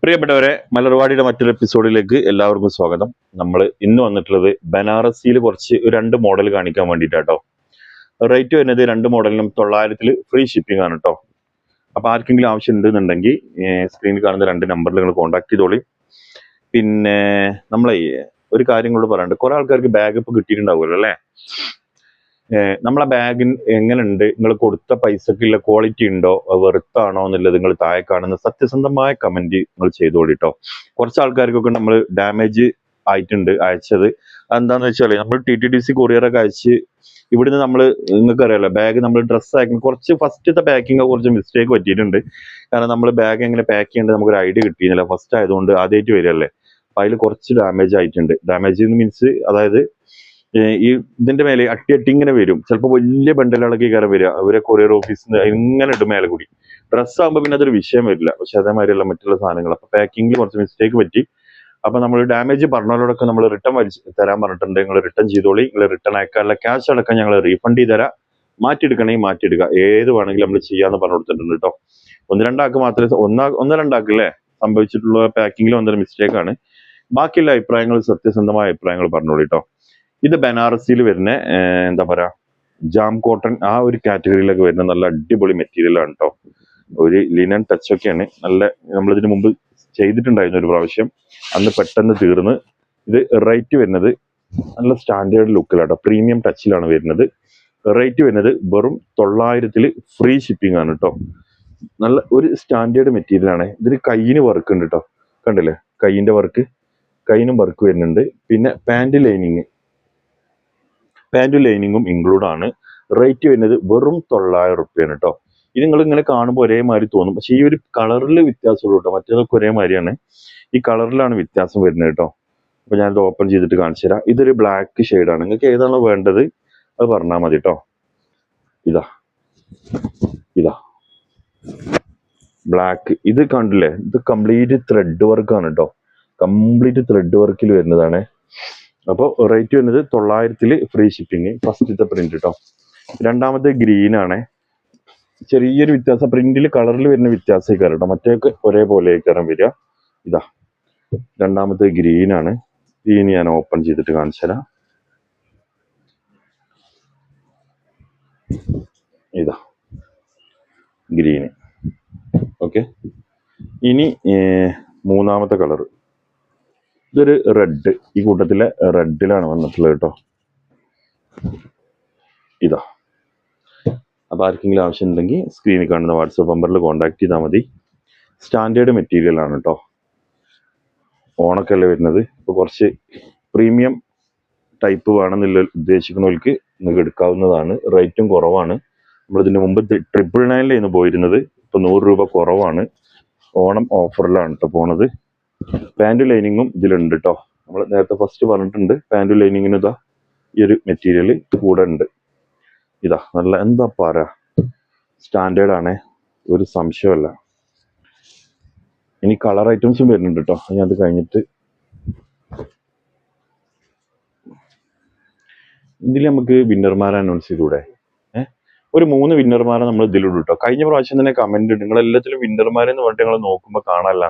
പ്രിയപ്പെട്ടവരെ, മലർവാടിയുടെ മറ്റൊരു എപ്പിസോഡിലേക്ക് എല്ലാവർക്കും സ്വാഗതം. നമ്മൾ ഇന്ന് വന്നിട്ടുള്ളത് ബനാറസിയിൽ കുറച്ച് രണ്ട് മോഡൽ കാണിക്കാൻ വേണ്ടിയിട്ടാട്ടോ. റേറ്റ് വരുന്നത് രണ്ട് മോഡലിനും 900 ഫ്രീ ഷിപ്പിംഗ് ആണ് കേട്ടോ. അപ്പൊ ആർക്കെങ്കിലും ആവശ്യം ഉണ്ടെന്നുണ്ടെങ്കിൽ സ്ക്രീനിൽ കാണുന്ന രണ്ട് നമ്പറിൽ നിങ്ങൾ കോൺടാക്ട് ചെയ്തോളി. പിന്നെ നമ്മളെ ഒരു കാര്യം കൂടെ പറയാനുണ്ട്. കുറെ ആൾക്കാർക്ക് ബാഗ് ഇപ്പൊ കിട്ടിയിട്ടുണ്ടാവുമല്ലോ അല്ലേ? നമ്മളെ ബാഗിന് എങ്ങനെയുണ്ട്, നിങ്ങൾ കൊടുത്ത പൈസക്കുള്ള ക്വാളിറ്റി ഉണ്ടോ, വെറുത്താണോ എന്നുള്ളത് നിങ്ങൾ താഴെ കാണുന്ന സത്യസന്ധമായ കമന്റ് നിങ്ങൾ ചെയ്തോളിട്ടോ. കുറച്ച് ആൾക്കാർക്കൊക്കെ നമ്മൾ ഡാമേജ് ആയിട്ടുണ്ട് അയച്ചത്. എന്താന്ന് വെച്ചാൽ നമ്മൾ TTDC കൊറിയറൊക്കെ അയച്ച് ഇവിടുന്ന് നമ്മൾ നിങ്ങൾക്ക് അറിയാലോ, ബാഗ് നമ്മൾ ഡ്രസ്സ് അയക്കുന്ന കുറച്ച് ഫസ്റ്റത്തെ പാക്കിങ് കുറച്ച് മിസ്റ്റേക്ക് പറ്റിയിട്ടുണ്ട്. കാരണം നമ്മൾ ബാഗ് എങ്ങനെ പാക്ക് ചെയ്യേണ്ടത് നമുക്കൊരു ഐഡിയ കിട്ടിയിരുന്നില്ല. ഫസ്റ്റ് ആയതുകൊണ്ട് ആദ്യമായിട്ട് വരികയല്ലേ. അപ്പൊ അതിൽ കുറച്ച് ഡാമേജ് ആയിട്ടുണ്ട്. ഡാമേജ് മീൻസ് അതായത് ഈ ഇതിന്റെ മേലെ അട്ടി ഇങ്ങനെ വരും. ചിലപ്പോൾ വലിയ ബണ്ടലുകളൊക്കെ കയറി വരിക, അവരെ കൊറിയർ ഓഫീസിൽ നിന്ന് ഇങ്ങനെ ഇടും മേലെ കൂടി. ഡ്രസ്സ് ആകുമ്പോൾ പിന്നെ അതൊരു വിഷയം വരില്ല. പക്ഷെ അതേമാതിരിയുള്ള മറ്റുള്ള സാധനങ്ങൾ അപ്പൊ പാക്കിങ്ങിൽ കുറച്ച് മിസ്റ്റേക്ക് പറ്റി. അപ്പൊ നമ്മൾ ഡാമേജ് പറഞ്ഞവരോടൊക്കെ നമ്മൾ റിട്ടേൺ തരാൻ പറഞ്ഞിട്ടുണ്ട്. നിങ്ങൾ റിട്ടേൺ ചെയ്തോളി. നിങ്ങൾ റിട്ടേൺ അയക്കാനുള്ള ക്യാഷ് അടക്കം ഞങ്ങൾ റീഫണ്ട് ചെയ്ത് തരാം. മാറ്റിയെടുക്കണമെങ്കിൽ മാറ്റിയെടുക്കുക, ഏത് വേണമെങ്കിലും നമ്മൾ ചെയ്യാന്ന് പറഞ്ഞു കൊടുത്തിട്ടുണ്ട് കേട്ടോ. ഒന്ന് രണ്ടാൾക്ക് മാത്രമേ ഒന്ന് രണ്ടാൾക്കല്ലേ സംഭവിച്ചിട്ടുള്ള പാക്കിങ്ങിൽ വന്നൊരു മിസ്റ്റേക്ക് ആണ്. ബാക്കിയുള്ള അഭിപ്രായങ്ങൾ സത്യസന്ധമായ അഭിപ്രായങ്ങൾ പറഞ്ഞോളൂ കേട്ടോ. ഇത് ബനാറസിയിൽ വരുന്ന എന്താ പറയാ, ജാം കോട്ടൺ ആ ഒരു കാറ്റഗറിയിലൊക്കെ വരുന്ന നല്ല അടിപൊളി മെറ്റീരിയൽ ആണ് കേട്ടോ. ഒരു ലിനൻ ടച്ച് ഒക്കെയാണ്. നല്ല നമ്മളിതിന് മുമ്പ് ചെയ്തിട്ടുണ്ടായിരുന്നു ഒരു പ്രാവശ്യം, അന്ന് പെട്ടെന്ന് തീർന്ന്. ഇത് റേറ്റ് വരുന്നത് നല്ല സ്റ്റാൻഡേർഡ് ലുക്കിലാട്ടോ, പ്രീമിയം ടച്ചിലാണ് വരുന്നത്. റേറ്റ് വരുന്നത് വെറും 900 ഫ്രീ ഷിപ്പിംഗ് ആണ് കേട്ടോ. നല്ല ഒരു സ്റ്റാൻഡേർഡ് മെറ്റീരിയൽ ആണ്. ഇതിന് കയ്യിന് വർക്ക് ഉണ്ട് കേട്ടോ, കണ്ടില്ലേ? കയ്യിന്റെ വർക്ക്, കയ്യിനും വർക്ക് വരുന്നുണ്ട്. പിന്നെ പാന്റ് ലൈനിങ്ങും ഇൻക്ലൂഡ് ആണ്. റേറ്റ് വരുന്നത് വെറും 900 റുപ്യാണ് കേട്ടോ. ഇത് നിങ്ങൾ ഇങ്ങനെ കാണുമ്പോൾ ഒരേമാതിരി തോന്നും, പക്ഷെ ഈ ഒരു കളറിൽ വ്യത്യാസമുള്ളൂ കേട്ടോ. മറ്റേതൊക്കെ ഒരേമാതിരിയാണ്, ഈ കളറിലാണ് വ്യത്യാസം വരുന്നത് കേട്ടോ. അപ്പൊ ഞാനിത് ഓപ്പൺ ചെയ്തിട്ട് കാണിച്ചു തരാം. ഇതൊരു ബ്ലാക്ക് ഷെയ്ഡാണ്. നിങ്ങൾക്ക് ഏതാണോ വേണ്ടത് അത് പറഞ്ഞാൽ മതി കേട്ടോ. ഇതാ ബ്ലാക്ക്. ഇത് കണ്ടില്ലേ? ഇത് കംപ്ലീറ്റ് ത്രെഡ് വർക്കാണ് കേട്ടോ. കംപ്ലീറ്റ് ത്രെഡ് വർക്കിൽ വരുന്നതാണ്. അപ്പോൾ റേറ്റ് വരുന്നത് 900 ഫ്രീ ഷിപ്പിംഗ്. ഫസ്റ്റത്തെ പ്രിന്റ് കേട്ടോ. രണ്ടാമത്തെ ഗ്രീൻ ആണ്. ചെറിയൊരു വ്യത്യാസം പ്രിന്റിൽ കളറിൽ വരുന്ന വ്യത്യാസം കേട്ടോ. മറ്റേക്ക് ഒരേപോലെ കയറാൻ വരിക. ഇതാ രണ്ടാമത്തെ ഗ്രീൻ ആണ്. ഗ്രീൻ ഞാൻ ഓപ്പൺ ചെയ്തിട്ട് കാണിച്ചു തരാം. ഇതാ ഗ്രീന്. ഓക്കെ, ഇനി മൂന്നാമത്തെ കളർ, ഇതൊരു റെഡ്. ഈ കൂട്ടത്തിലെ റെഡിലാണ് വന്നിട്ടുള്ളത് കേട്ടോ. ഇതാ. അപ്പോൾ ആർക്കെങ്കിലും ആവശ്യം ഉണ്ടെങ്കിൽ സ്ക്രീനിൽ കാണുന്ന വാട്സപ്പ് നമ്പറിൽ കോൺടാക്ട് ചെയ്താൽ മതി. സ്റ്റാൻഡേർഡ് മെറ്റീരിയൽ ആണ് കേട്ടോ. ഓണക്കല്ലേ വരുന്നത്. ഇപ്പോൾ കുറച്ച് പ്രീമിയം ടൈപ്പ് വേണമെന്നുള്ള ഉദ്ദേശിക്കുന്നവർക്ക് നിങ്ങൾക്ക് എടുക്കാവുന്നതാണ്. റേറ്റും കുറവാണ്. നമ്മളിതിന് മുമ്പ് 999 പോയിരുന്നത്. ഇപ്പോൾ 100 രൂപ കുറവാണ്. ഓണം ഓഫറിലാണ് കേട്ടോ പോണത്. പാൻറ് ലൈനിങ്ങും ഇതിലുണ്ട് കേട്ടോ. നമ്മൾ നേരത്തെ ഫസ്റ്റ് പറഞ്ഞിട്ടുണ്ട്, പാൻറ് ലൈനിങ്ങിന് ഇതാ ഈ ഒരു മെറ്റീരിയൽ കൂടെ ഉണ്ട്. ഇതാ നല്ല എന്താ പറയാ, സ്റ്റാൻഡേർഡ് ആണ്, ഒരു സംശയമല്ല. ഇനി കളർ ഐറ്റംസും വരുന്നുണ്ട് കേട്ടോ. ഞാൻ അത് കഴിഞ്ഞിട്ട് ഇതിൽ നമുക്ക് വിന്നർമാരെ അനൗൺസ് ചെയ്തൂടെ? ഒരു 3 വിന്നർമാരെ നമ്മൾ ഇതിലിടും കേട്ടോ. കഴിഞ്ഞ പ്രാവശ്യം തന്നെ കമന്റ് ഇട്ട് നിങ്ങൾ എല്ലാത്തിലും വിന്നർമാരെന്ന് പറഞ്ഞിട്ട് നിങ്ങൾ നോക്കുമ്പോൾ കാണാനല്ല.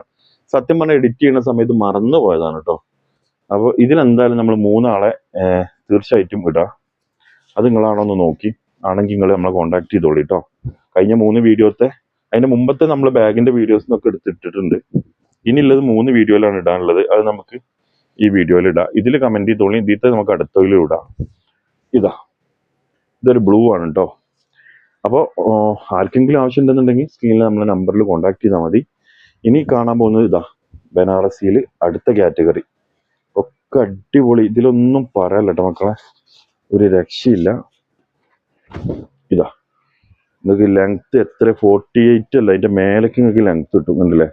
സത്യം പറഞ്ഞാൽ എഡിറ്റ് ചെയ്യുന്ന സമയത്ത് മറന്നു പോയതാണ് കേട്ടോ. അപ്പോൾ ഇതിലെന്തായാലും നമ്മൾ 3 ആളെ തീർച്ചയായിട്ടും ഇടാം. അത് നിങ്ങളാണോന്ന് നോക്കി ആണെങ്കിൽ നിങ്ങൾ നമ്മളെ കോൺടാക്ട് ചെയ്തോളൂ കേട്ടോ. കഴിഞ്ഞ 3 വീഡിയോത്തെ, അതിന്റെ മുമ്പത്തെ നമ്മൾ ബാഗിന്റെ വീഡിയോസിനൊക്കെ എടുത്തിട്ടിട്ടുണ്ട്. ഇനിയുള്ളത് 3 വീഡിയോയിലാണ് ഇടാനുള്ളത്. അത് നമുക്ക് ഈ വീഡിയോയിൽ ഇടാം. ഇതിൽ കമന്റ് ചെയ്തോളി. ഇതിത്തെ നമുക്ക് അടുത്തതിലും ഇടാം. ഇതൊരു ബ്ലൂ ആണ് കേട്ടോ. അപ്പോൾ ആർക്കെങ്കിലും ആവശ്യം ഉണ്ടെന്നുണ്ടെങ്കിൽ സ്ക്രീനിൽ നമ്മളെ നമ്പറിൽ കോൺടാക്ട് ചെയ്താൽ മതി. ഇനി കാണാൻ പോകുന്നത് ഇതാ ബനാറസിയിൽ അടുത്ത കാറ്റഗറി. ഒക്കെ അടിപൊളി. ഇതിലൊന്നും പറയാല്ല കേട്ടോ മക്കളെ, ഒരു രക്ഷയില്ല. ഇതാ നിങ്ങൾക്ക് ലെങ്ത് എത്ര 48 അല്ല, അതിന്റെ മേലേക്ക് നിങ്ങൾക്ക് ലെങ്ത് കിട്ടും. കണ്ടില്ലേ?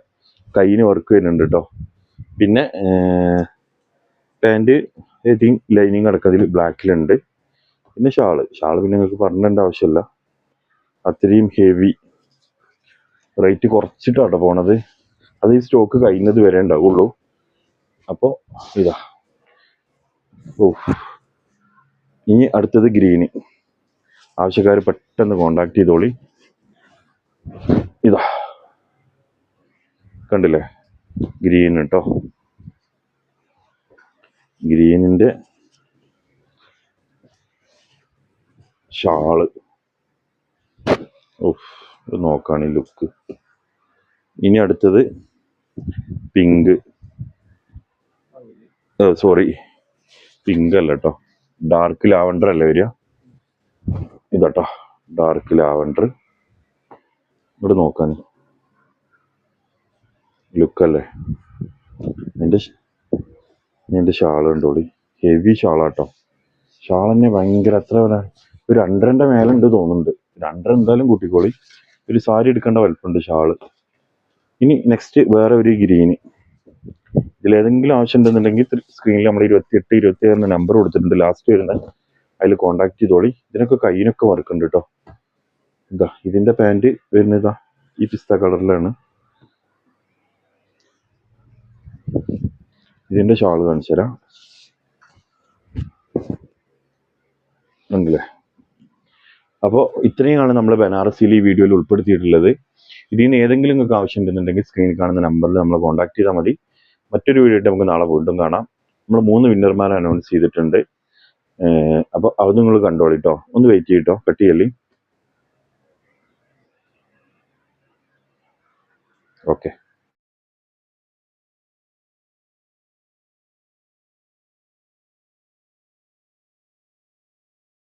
കയ്യിന് വർക്ക് വരുന്നുണ്ട് കേട്ടോ. പിന്നെ പാൻറ് ലൈനിങ് അടക്കം അതിൽ ബ്ലാക്കിലുണ്ട്. പിന്നെ ഷാള് പിന്നെ നിങ്ങൾക്ക് പറഞ്ഞേണ്ട ആവശ്യമില്ല, അത്രയും ഹെവി. റേറ്റ് കുറച്ചിട്ടാട്ടോ പോണത്. അത് ഈ സ്റ്റോക്ക് കഴിയുന്നത് വരെ ഉണ്ടാവുള്ളൂ. അപ്പോൾ ഇതാ. ഇനി അടുത്തത് ഗ്രീന്. ആവശ്യക്കാർ പെട്ടെന്ന് കോണ്ടാക്ട് ചെയ്തോളി. ഇതാ കണ്ടില്ലേ, ഗ്രീൻ കേട്ടോ. ഗ്രീനിൻ്റെ ഷാള്. ഓഫ്, ഇത് നോക്കാണ് ഈ ലുക്ക്. ഇനി അടുത്തത് പിങ്ക്, സോറി പിങ്ക് അല്ല കേട്ടോ, ഡാർക്ക് ലാവണ്ടർ അല്ലേ വരിക. ഇതാട്ടോ ഡാർക്ക് ലാവണ്ടർ. ഇവിടെ നോക്കാൻ ലുക്കല്ലേ. എൻ്റെ ഷാള് കണ്ടോളി, ഹെവി ഷാളാട്ടോ. ഷാൾ തന്നെ ഭയങ്കര, എത്ര വില, ഒരു 2.5 മേലെ ഉണ്ട് തോന്നുന്നുണ്ട്. 2.5 എന്തായാലും കൂട്ടിക്കോളി. ഒരു സാരി എടുക്കേണ്ട വലിപ്പമുണ്ട് ഷാള്. ഇനി നെക്സ്റ്റ് വേറെ ഒരു ഗ്രീന്. ഇതിലേതെങ്കിലും ആവശ്യം ഉണ്ടെന്നുണ്ടെങ്കിൽ സ്ക്രീനിൽ നമ്മൾ 28, 27 നമ്പർ കൊടുത്തിട്ടുണ്ട് ലാസ്റ്റ് വരുന്നത്, അതിൽ കോണ്ടാക്ട് ചെയ്തോളി. ഇതിനൊക്കെ കയ്യിനൊക്കെ വർക്കുണ്ട് കേട്ടോ. ഇതാ ഇതിന്റെ പാൻറ് വരുന്നതാ ഈ പിസ്ത കളറിലാണ്. ഇതിന്റെ ഷാള് കാണിച്ചു തരാം, ഉണ്ടല്ലേ. അപ്പോൾ ഇത്രയുമാണ് നമ്മൾ ബനാറസിയിൽ ഈ വീഡിയോയിൽ ഉൾപ്പെടുത്തിയിട്ടുള്ളത്. ഇതിൽ നിന്ന് ഏതെങ്കിലും നിങ്ങൾക്ക് ആവശ്യം ഉണ്ടെന്നുണ്ടെങ്കിൽ സ്ക്രീനിൽ കാണുന്ന നമ്പറിൽ നമ്മൾ കോൺടാക്ട് ചെയ്താൽ മതി. മറ്റൊരു വീഡിയോ ആയിട്ട് നമുക്ക് നാളെ വീണ്ടും കാണാം. നമ്മൾ 3 വിന്നർമാരെ അനൗൺസ് ചെയ്തിട്ടുണ്ട്. അപ്പോൾ അത് നിങ്ങൾ കണ്ടോളിട്ടോ. ഒന്ന് വെയിറ്റ് ചെയ്തിട്ടോ, കട്ട് ചെയ്യല്ലേ. ഓക്കെ.